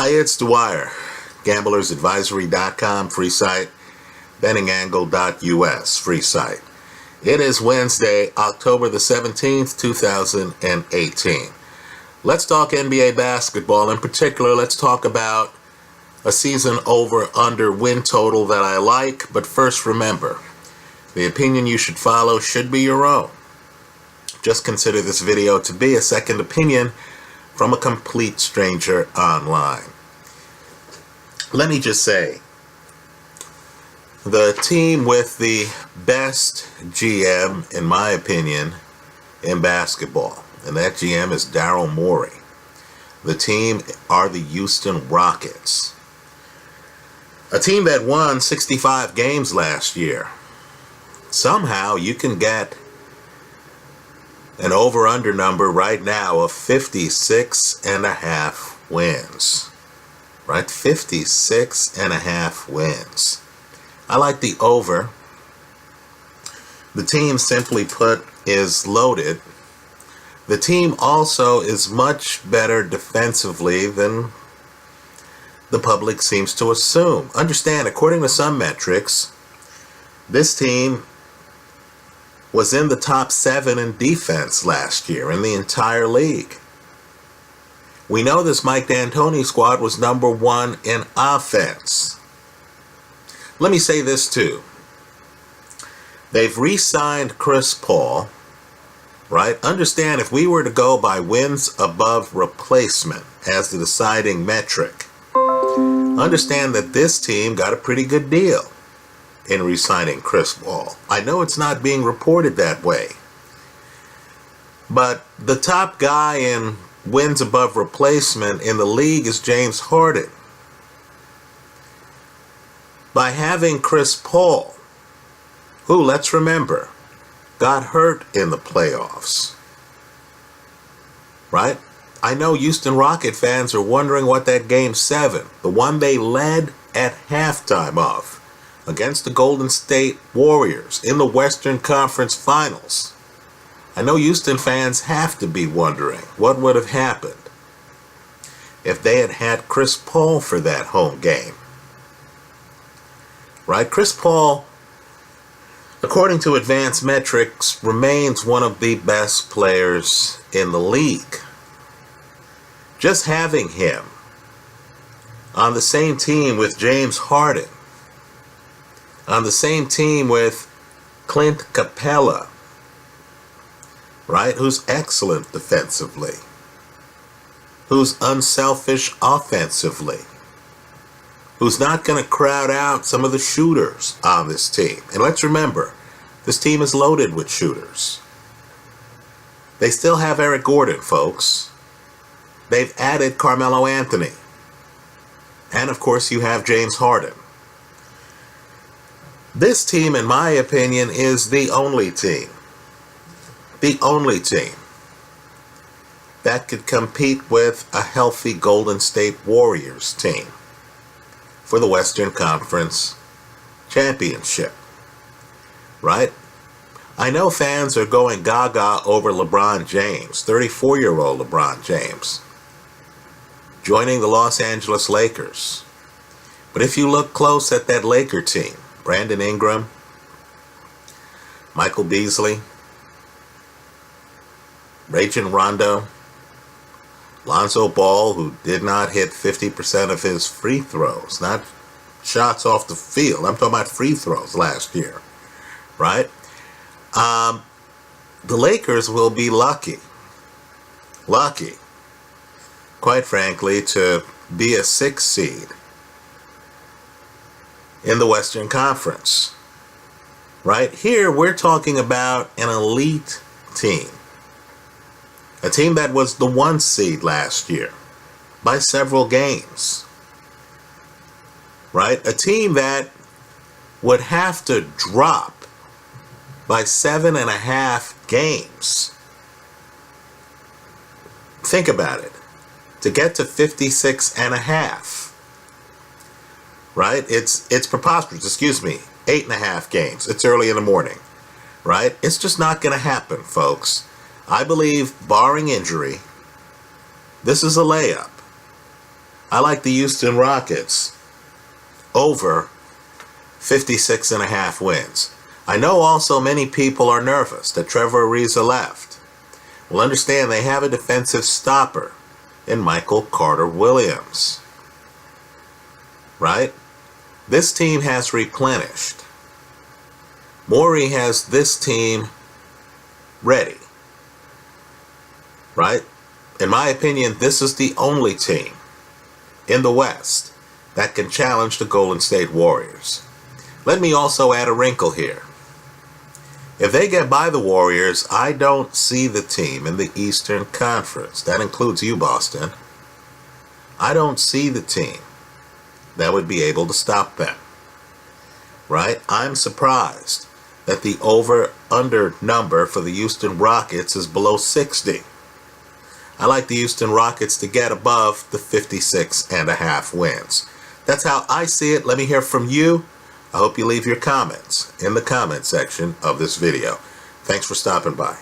Hi, it's Dwyer. GamblersAdvisory.com, free site. bettingangle.us, free site. It is Wednesday, October the 17th, 2018. Let's talk NBA basketball. In particular, let's talk about a season over-under win total that I like. But first, remember, the opinion you should follow should be your own. Just consider this video to be a second opinion from a complete stranger online. Let me just say, the team with the best GM, in my opinion, in basketball, and that GM is Daryl Morey. The team are the Houston Rockets, a team that won 65 games last year. Somehow you can get an over-under number right now of 56.5 wins. Right? 56.5 wins. I like the over. The team, simply put, is loaded. The team also is much better defensively than the public seems to assume. Understand, according to some metrics, this team was in the top 7 in defense last year in the entire league. We know this Mike D'Antoni squad was number 1 in offense. Let me say this too. They've re-signed Chris Paul, right? Understand, if we were to go by wins above replacement as the deciding metric, understand that this team got a pretty good deal in re-signing Chris Paul. I know it's not being reported that way, but the top guy in wins above replacement in the league is James Harden. By having Chris Paul, who, let's remember, got hurt in the playoffs, right? I know Houston Rocket fans are wondering what that Game 7, the one they led at halftime of, against the Golden State Warriors in the Western Conference Finals. I know Houston fans have to be wondering what would have happened if they had had Chris Paul for that home game. Right? Chris Paul, according to advanced metrics, remains one of the best players in the league. Just having him on the same team with James Harden, on the same team with Clint Capella, right, who's excellent defensively, who's unselfish offensively, who's not going to crowd out some of the shooters on this team. And let's remember, this team is loaded with shooters. They still have Eric Gordon, folks. They've added Carmelo Anthony. And of course you have James Harden. This team, in my opinion, is the only team that could compete with a healthy Golden State Warriors team for the Western Conference Championship, right? I know fans are going gaga over LeBron James, 34-year-old LeBron James, joining the Los Angeles Lakers. But if you look close at that Laker team, Brandon Ingram, Michael Beasley, Rajon Rondo, Lonzo Ball, who did not hit 50% of his free throws, not shots off the field. I'm talking about free throws last year, right? The Lakers will be lucky, quite frankly, to be a 6th seed in the Western Conference. Right here, we're talking about an elite team. A team that was the 1 seed last year by several games. Right? A team that would have to drop by 7.5 games. Think about it. To get to 56.5. Right? It's preposterous. Excuse me. 8.5 games. It's early in the morning. Right? It's just not going to happen, folks. I believe, barring injury, this is a layup. I like the Houston Rockets over 56.5 wins. I know also many people are nervous that Trevor Ariza left. Well, understand they have a defensive stopper in Michael Carter-Williams. Right? This team has replenished. Morey has this team ready. Right? In my opinion, this is the only team in the West that can challenge the Golden State Warriors. Let me also add a wrinkle here. If they get by the Warriors, I don't see the team in the Eastern Conference. That includes you, Boston. I don't see the team that would be able to stop them. Right? I'm surprised that the over-under number for the Houston Rockets is below 60. I like the Houston Rockets to get above the 56.5 wins. That's how I see it. Let me hear from you. I hope you leave your comments in the comment section of this video. Thanks for stopping by.